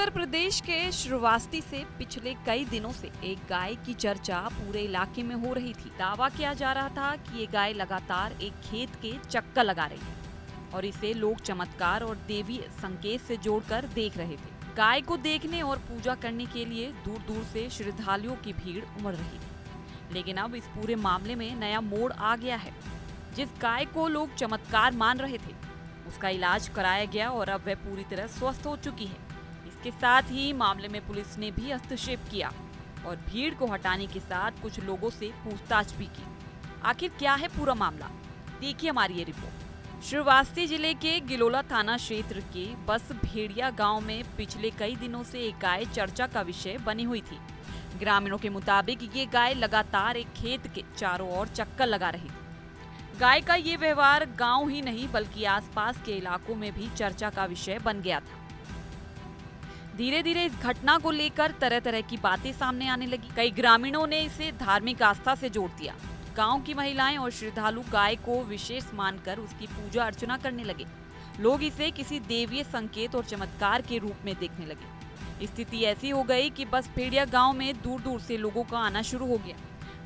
उत्तर प्रदेश के श्रावस्ती से पिछले कई दिनों से एक गाय की चर्चा पूरे इलाके में हो रही थी। दावा किया जा रहा था कि ये गाय लगातार एक खेत के चक्कर लगा रही है और इसे लोग चमत्कार और देवीय संकेत से जोड़कर देख रहे थे। गाय को देखने और पूजा करने के लिए दूर दूर से श्रद्धालुओं की भीड़ उमड़ रही थी। लेकिन अब इस पूरे मामले में नया मोड़ आ गया है। जिस गाय को लोग चमत्कार मान रहे थे, उसका इलाज कराया गया और अब वह पूरी तरह स्वस्थ हो चुकी है। इसके साथ ही मामले में पुलिस ने भी हस्तक्षेप किया और भीड़ को हटाने के साथ कुछ लोगों से पूछताछ भी की। आखिर क्या है पूरा मामला, देखिए हमारी ये रिपोर्ट। श्रावस्ती जिले के गिलोला थाना क्षेत्र के बस भेड़िया गांव में पिछले कई दिनों से एक गाय चर्चा का विषय बनी हुई थी। ग्रामीणों के मुताबिक ये गाय लगातार एक खेत के चारों ओर चक्कर लगा रही थी। गाय का ये व्यवहार गांव ही नहीं बल्कि आसपास के इलाकों में भी चर्चा का विषय बन गया था। धीरे धीरे इस घटना को लेकर तरह तरह की बातें सामने आने लगी। कई ग्रामीणों ने इसे धार्मिक आस्था से जोड़ दिया। गांव की महिलाएं और श्रद्धालु गाय को विशेष मानकर उसकी पूजा अर्चना करने लगे। लोग इसे किसी देवीय संकेत और चमत्कार के रूप में देखने लगे। स्थिति ऐसी हो गई कि बस भेड़िया गांव में दूर दूर से लोगों का आना शुरू हो गया।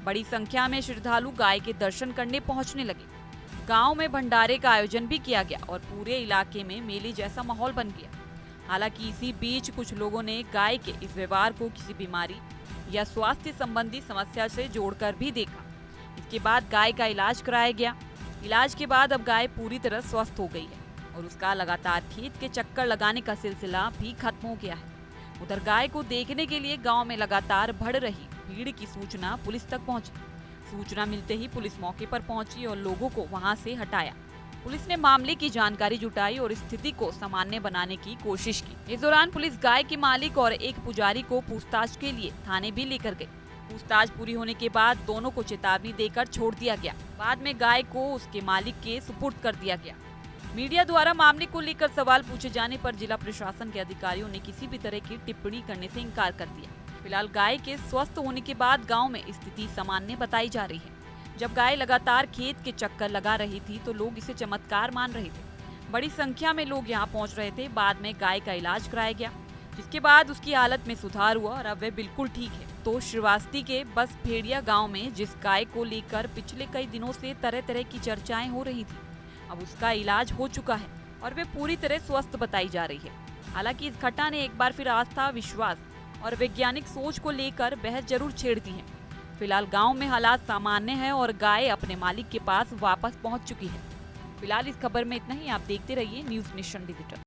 बड़ी संख्या में श्रद्धालु गाय के दर्शन करने पहुंचने लगे। गांव में भंडारे का आयोजन भी किया गया और पूरे इलाके में मेले जैसा माहौल बन गया। हालांकि इसी बीच कुछ लोगों ने गाय के इस व्यवहार को किसी बीमारी या स्वास्थ्य संबंधी समस्या से जोड़कर भी देखा। इसके बाद गाय का इलाज कराया गया। इलाज के बाद अब गाय पूरी तरह स्वस्थ हो गई है और उसका लगातार खेत के चक्कर लगाने का सिलसिला भी खत्म हो गया है। उधर गाय को देखने के लिए गांव में लगातार बढ़ रही भीड़ की सूचना पुलिस तक पहुंची। सूचना मिलते ही पुलिस मौके पर पहुंची और लोगों को वहां से हटाया। पुलिस ने मामले की जानकारी जुटाई और स्थिति को सामान्य बनाने की कोशिश की। इस दौरान पुलिस गाय के मालिक और एक पुजारी को पूछताछ के लिए थाने भी लेकर गई। पूछताछ पूरी होने के बाद दोनों को चेतावनी देकर छोड़ दिया गया। बाद में गाय को उसके मालिक के सुपुर्द कर दिया गया। मीडिया द्वारा मामले को लेकर सवाल पूछे जाने पर जिला प्रशासन के अधिकारियों ने किसी भी तरह की टिप्पणी करने से इनकार कर दिया। फिलहाल गाय के स्वस्थ होने के बाद गाँव में स्थिति सामान्य बताई जा रही है। जब गाय लगातार खेत के चक्कर लगा रही थी तो लोग इसे चमत्कार मान रहे थे। बड़ी संख्या में लोग यहां पहुंच रहे थे। बाद में गाय का इलाज कराया गया, जिसके बाद उसकी हालत में सुधार हुआ और अब वह बिल्कुल ठीक है। तो श्रावस्ती के बस भेड़िया गांव में जिस गाय को लेकर पिछले कई दिनों से तरह तरह की चर्चाएं हो रही थी, अब उसका इलाज हो चुका है और वे पूरी तरह स्वस्थ बताई जा रही है। हालांकि इस घटना ने एक बार फिर आस्था, विश्वास और वैज्ञानिक सोच को लेकर बहस जरूर छेड़ दी है। फिलहाल गांव में हालात सामान्य है और गाय अपने मालिक के पास वापस पहुंच चुकी है। फिलहाल इस खबर में इतना ही। आप देखते रहिए न्यूज़ नेशन डिजिटल।